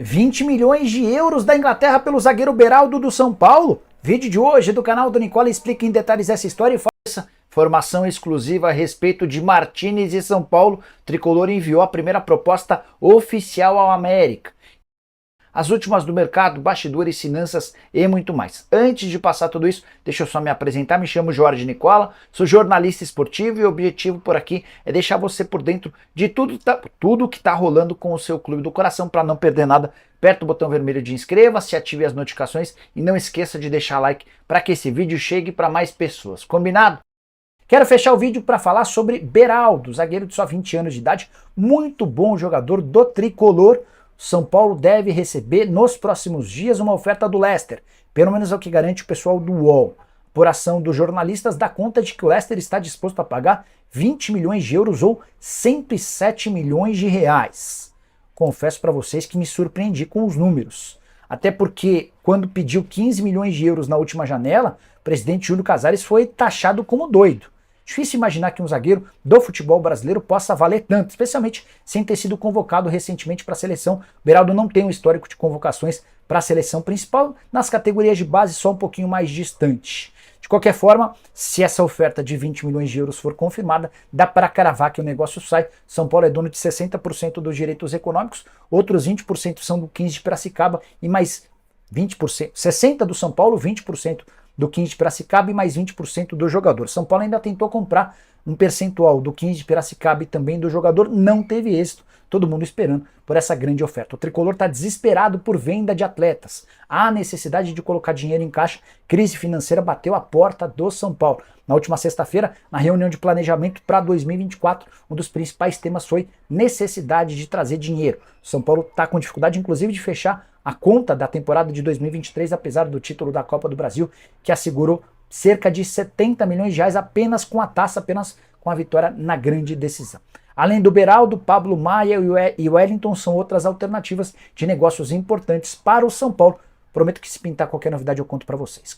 20 milhões de euros da Inglaterra pelo zagueiro Beraldo do São Paulo. Vídeo de hoje do canal do Nicola explica em detalhes essa história e faz informação exclusiva a respeito de Martínez e São Paulo. O tricolor enviou a primeira proposta oficial ao América. As últimas do mercado, bastidores, finanças e muito mais. Antes de passar tudo isso, deixa eu só me apresentar. Me chamo Jorge Nicola, sou jornalista esportivo e o objetivo por aqui é deixar você por dentro de tudo que está rolando com o seu clube do coração. Para não perder nada, aperta o botão vermelho de inscreva-se, ative as notificações e não esqueça de deixar like para que esse vídeo chegue para mais pessoas. Combinado? Quero fechar o vídeo para falar sobre Beraldo, zagueiro de só 20 anos de idade, muito bom jogador do tricolor. São Paulo deve receber nos próximos dias uma oferta do Leicester, pelo menos é o que garante o pessoal do UOL. Por ação dos jornalistas, dá conta de que o Leicester está disposto a pagar 20 milhões de euros ou 107 milhões de reais. Confesso para vocês que me surpreendi com os números. Até porque, quando pediu 15 milhões de euros na última janela, o presidente Júlio Casares foi taxado como doido. Difícil imaginar que um zagueiro do futebol brasileiro possa valer tanto, especialmente sem ter sido convocado recentemente para a seleção. Beraldo não tem um histórico de convocações para a seleção principal, nas categorias de base só um pouquinho mais distante. De qualquer forma, se essa oferta de 20 milhões de euros for confirmada, dá para cravar que o negócio sai. São Paulo é dono de 60% dos direitos econômicos, outros 20% são do 15 de Piracicaba e mais 20%, 60% do São Paulo, 20% do 15 de Piracicaba e mais 20% do jogador. São Paulo ainda tentou comprar um percentual do 15 de Piracicaba e também do jogador, não teve êxito, todo mundo esperando por essa grande oferta. O tricolor está desesperado por venda de atletas. Há necessidade de colocar dinheiro em caixa, crise financeira bateu a porta do São Paulo. Na última sexta-feira, na reunião de planejamento para 2024, um dos principais temas foi necessidade de trazer dinheiro. O São Paulo está com dificuldade, inclusive, de fechar a conta da temporada de 2023, apesar do título da Copa do Brasil, que assegurou cerca de 70 milhões de reais apenas com a taça, apenas com a vitória na grande decisão. Além do Beraldo, Pablo Maia e Wellington são outras alternativas de negócios importantes para o São Paulo. Prometo que se pintar qualquer novidade eu conto para vocês.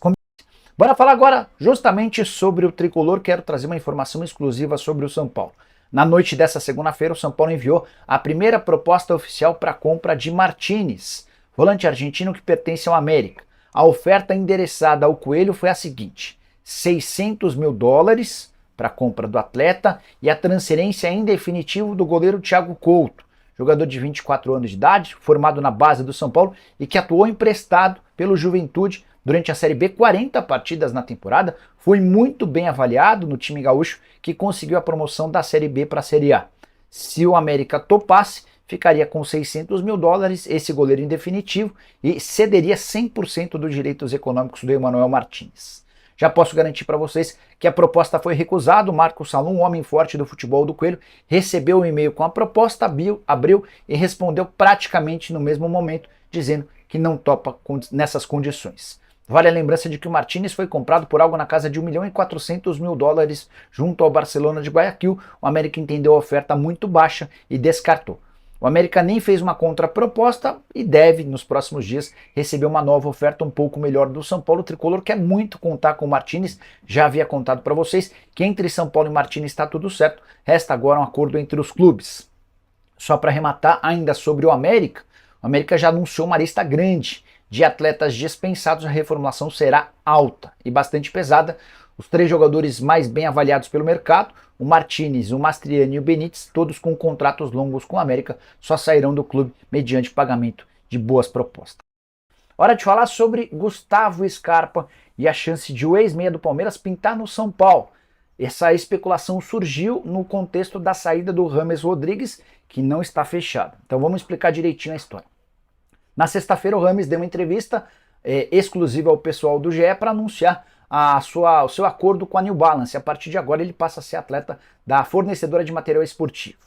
Bora falar agora justamente sobre o tricolor. Quero trazer uma informação exclusiva sobre o São Paulo. Na noite dessa segunda-feira, o São Paulo enviou a primeira proposta oficial para a compra de Martínez, volante argentino que pertence ao América. A oferta endereçada ao Coelho foi a seguinte: 600 mil dólares para a compra do atleta e a transferência em definitivo do goleiro Thiago Couto, jogador de 24 anos de idade, formado na base do São Paulo e que atuou emprestado pelo Juventude durante a Série B, 40 partidas na temporada, foi muito bem avaliado no time gaúcho que conseguiu a promoção da Série B para a Série A. Se o América topasse, ficaria com 600 mil dólares, esse goleiro em definitivo, e cederia 100% dos direitos econômicos do Emmanuel Martínez. Já posso garantir para vocês que a proposta foi recusada. O Marcos Salum, um homem forte do futebol do Coelho, recebeu o e-mail com a proposta, abriu e respondeu praticamente no mesmo momento, dizendo que não topa nessas condições. Vale a lembrança de que o Martínez foi comprado por algo na casa de 1 milhão e 400 mil dólares junto ao Barcelona de Guayaquil. O América entendeu a oferta muito baixa e descartou. O América nem fez uma contraproposta e deve, nos próximos dias, receber uma nova oferta um pouco melhor do São Paulo. O tricolor quer muito contar com o Martínez. Já havia contado para vocês que entre São Paulo e Martínez está tudo certo. Resta agora um acordo entre os clubes. Só para arrematar ainda sobre o América já anunciou uma lista grande de atletas dispensados. A reformulação será alta e bastante pesada. Os 3 jogadores mais bem avaliados pelo mercado, o Martínez, o Mastriani e o Benítez, todos com contratos longos com o América, só sairão do clube mediante pagamento de boas propostas. Hora de falar sobre Gustavo Scarpa e a chance de o ex-meia do Palmeiras pintar no São Paulo. Essa especulação surgiu no contexto da saída do James Rodrigues, que não está fechada. Então vamos explicar direitinho a história. Na sexta-feira o James deu uma entrevista exclusiva ao pessoal do GE para anunciar o seu acordo com a New Balance. A partir de agora ele passa a ser atleta da fornecedora de material esportivo.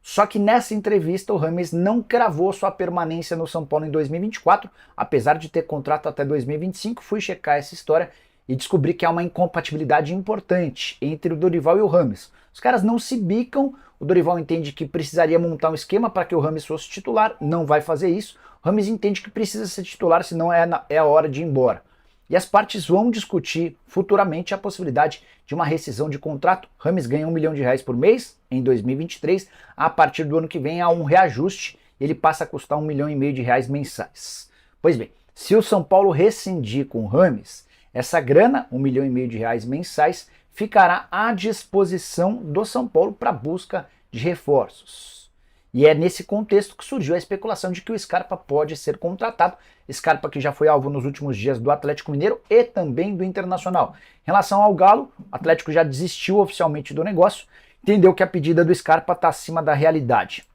Só que nessa entrevista o James não cravou sua permanência no São Paulo em 2024, apesar de ter contrato até 2025. Fui checar essa história e descobri que há uma incompatibilidade importante entre o Dorival e o James. Os caras não se bicam, o Dorival entende que precisaria montar um esquema para que o James fosse titular, não vai fazer isso. O James entende que precisa ser titular, senão é a hora de ir embora. E as partes vão discutir futuramente a possibilidade de uma rescisão de contrato. James ganha R$1 milhão por mês em 2023, a partir do ano que vem há um reajuste ele passa a custar R$1,5 milhão mensais. Pois bem, se o São Paulo rescindir com o Rames, essa grana, R$1,5 milhão mensais, ficará à disposição do São Paulo para busca de reforços. E é nesse contexto que surgiu a especulação de que o Scarpa pode ser contratado. Scarpa que já foi alvo nos últimos dias do Atlético Mineiro e também do Internacional. Em relação ao Galo, o Atlético já desistiu oficialmente do negócio, entendeu que a pedida do Scarpa está acima da realidade.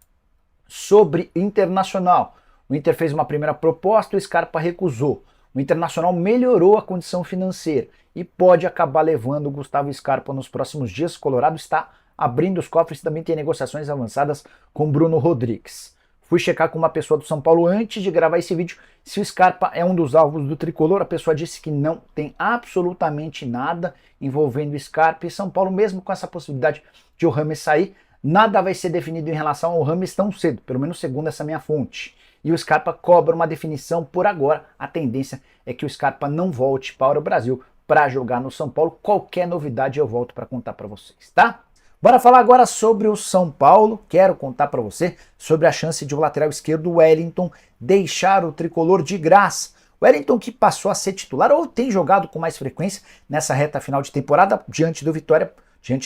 Sobre Internacional, o Inter fez uma primeira proposta, o Scarpa recusou. O Internacional melhorou a condição financeira e pode acabar levando o Gustavo Scarpa nos próximos dias. O Colorado está abrindo os cofres, também tem negociações avançadas com Bruno Rodrigues. Fui checar com uma pessoa do São Paulo antes de gravar esse vídeo se o Scarpa é um dos alvos do Tricolor. A pessoa disse que não tem absolutamente nada envolvendo o Scarpa, e São Paulo, mesmo com essa possibilidade de o Rames sair, nada vai ser definido em relação ao Rames tão cedo, pelo menos segundo essa minha fonte. E o Scarpa cobra uma definição por agora. A tendência é que o Scarpa não volte para o Brasil para jogar no São Paulo. Qualquer novidade eu volto para contar para vocês, tá? Bora falar agora sobre o São Paulo. Quero contar para você sobre a chance de o lateral esquerdo Wellington deixar o tricolor de graça. Wellington, que passou a ser titular ou tem jogado com mais frequência nessa reta final de temporada diante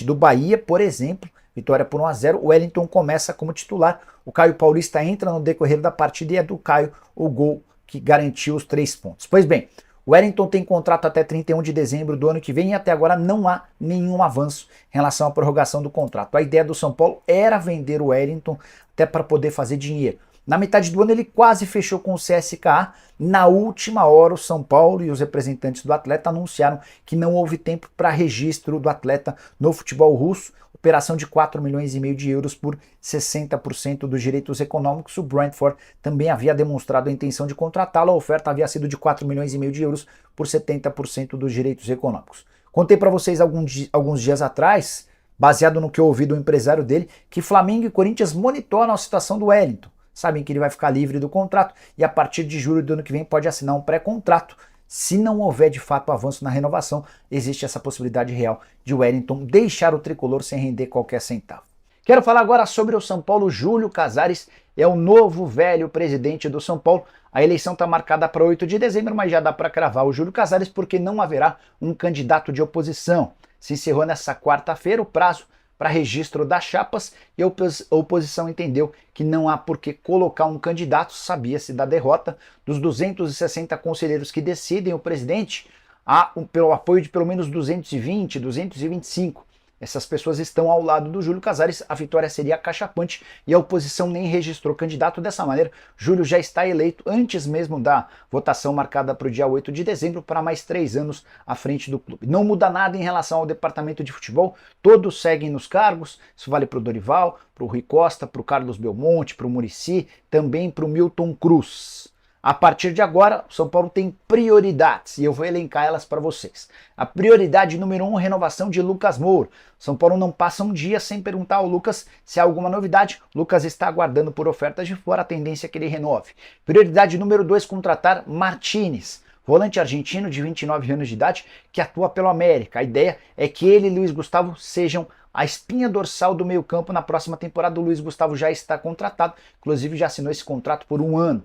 do Bahia, por exemplo. Vitória por 1-0, o Wellington começa como titular. O Caio Paulista entra no decorrer da partida e é do Caio o gol que garantiu os 3 pontos. Pois bem, o Wellington tem contrato até 31 de dezembro do ano que vem e até agora não há nenhum avanço em relação à prorrogação do contrato. A ideia do São Paulo era vender o Wellington até para poder fazer dinheiro. Na metade do ano ele quase fechou com o CSKA. Na última hora o São Paulo e os representantes do atleta anunciaram que não houve tempo para registro do atleta no futebol russo. Operação de 4,5 milhões por 60% dos direitos econômicos. O Brentford também havia demonstrado a intenção de contratá-lo. A oferta havia sido de 4,5 milhões por 70% dos direitos econômicos. Contei para vocês alguns dias atrás, baseado no que eu ouvi do empresário dele, que Flamengo e Corinthians monitoram a situação do Wellington. Sabem que ele vai ficar livre do contrato e a partir de julho do ano que vem pode assinar um pré-contrato. Se não houver de fato avanço na renovação, existe essa possibilidade real de Wellington deixar o tricolor sem render qualquer centavo. Quero falar agora sobre o São Paulo. Júlio Casares é o novo velho presidente do São Paulo. A eleição está marcada para 8 de dezembro, mas já dá para cravar o Júlio Casares porque não haverá um candidato de oposição. Se encerrou nessa quarta-feira o prazo para registro das chapas e a oposição entendeu que não há por que colocar um candidato. Sabia-se da derrota dos 260 conselheiros que decidem o presidente, há pelo apoio de pelo menos 220, 225. Essas pessoas estão ao lado do Júlio Casares, a vitória seria acachapante e a oposição nem registrou candidato. Dessa maneira, Júlio já está eleito antes mesmo da votação marcada para o dia 8 de dezembro para mais 3 anos à frente do clube. Não muda nada em relação ao departamento de futebol, todos seguem nos cargos, isso vale para o Dorival, para o Rui Costa, para o Carlos Belmonte, para o Muricy, também para o Milton Cruz. A partir de agora, o São Paulo tem prioridades e eu vou elencar elas para vocês. A prioridade número 1, renovação de Lucas Moura. São Paulo não passa um dia sem perguntar ao Lucas se há alguma novidade. Lucas está aguardando por ofertas de fora, a tendência é que ele renove. Prioridade número 2, contratar Martínez, volante argentino de 29 anos de idade que atua pelo América. A ideia é que ele e Luiz Gustavo sejam a espinha dorsal do meio-campo na próxima temporada. O Luiz Gustavo já está contratado, inclusive já assinou esse contrato por 1 ano.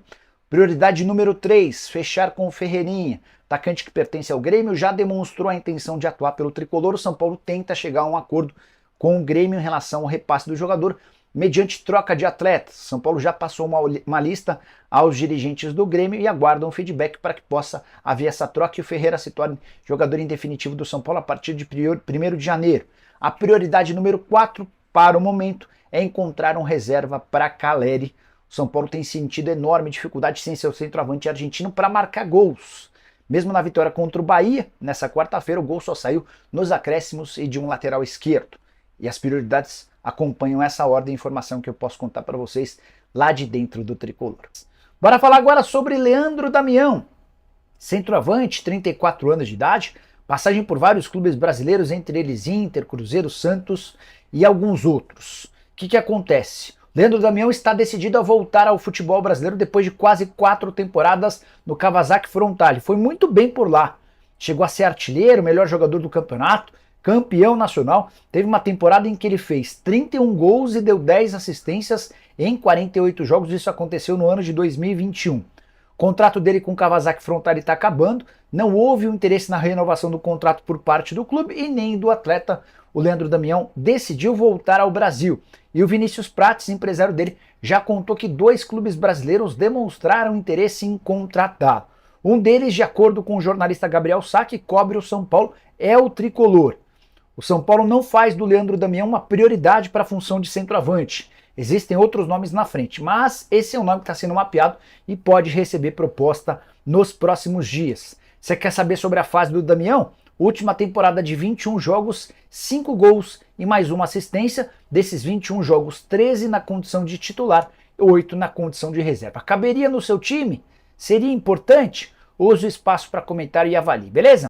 Prioridade número 3, fechar com o Ferreirinha. Atacante que pertence ao Grêmio, já demonstrou a intenção de atuar pelo tricolor. O São Paulo tenta chegar a um acordo com o Grêmio em relação ao repasse do jogador, mediante troca de atletas. São Paulo já passou uma lista aos dirigentes do Grêmio e aguardam um feedback para que possa haver essa troca e o Ferreira se torne jogador em definitivo do São Paulo a partir de 1º de janeiro. A prioridade número 4, para o momento, é encontrar um reserva para Caleri. O São Paulo tem sentido enorme dificuldade sem seu centroavante argentino para marcar gols. Mesmo na vitória contra o Bahia, nessa quarta-feira, o gol só saiu nos acréscimos e de um lateral esquerdo. E as prioridades acompanham essa ordem, informação que eu posso contar para vocês lá de dentro do tricolor. Bora falar agora sobre Leandro Damião. Centroavante, 34 anos de idade, passagem por vários clubes brasileiros, entre eles Inter, Cruzeiro, Santos e alguns outros. O que acontece? Leandro Damião está decidido a voltar ao futebol brasileiro depois de quase 4 temporadas no Kawasaki Frontale. Foi muito bem por lá. Chegou a ser artilheiro, melhor jogador do campeonato, campeão nacional, teve uma temporada em que ele fez 31 gols e deu 10 assistências em 48 jogos, isso aconteceu no ano de 2021. O contrato dele com o Kawasaki Frontale está acabando, não houve um interesse na renovação do contrato por parte do clube e nem do atleta. O Leandro Damião decidiu voltar ao Brasil. E o Vinícius Prates, empresário dele, já contou que 2 clubes brasileiros demonstraram interesse em contratá-lo. Um deles, de acordo com o jornalista Gabriel Sá, que cobre o São Paulo, é o tricolor. O São Paulo não faz do Leandro Damião uma prioridade para a função de centroavante. Existem outros nomes na frente, mas esse é um nome que está sendo mapeado e pode receber proposta nos próximos dias. Você quer saber sobre a fase do Damião? Última temporada de 21 jogos, 5 gols e mais uma assistência. Desses 21 jogos, 13 na condição de titular e 8 na condição de reserva. Caberia no seu time? Seria importante? Use o espaço para comentário e avalie, beleza?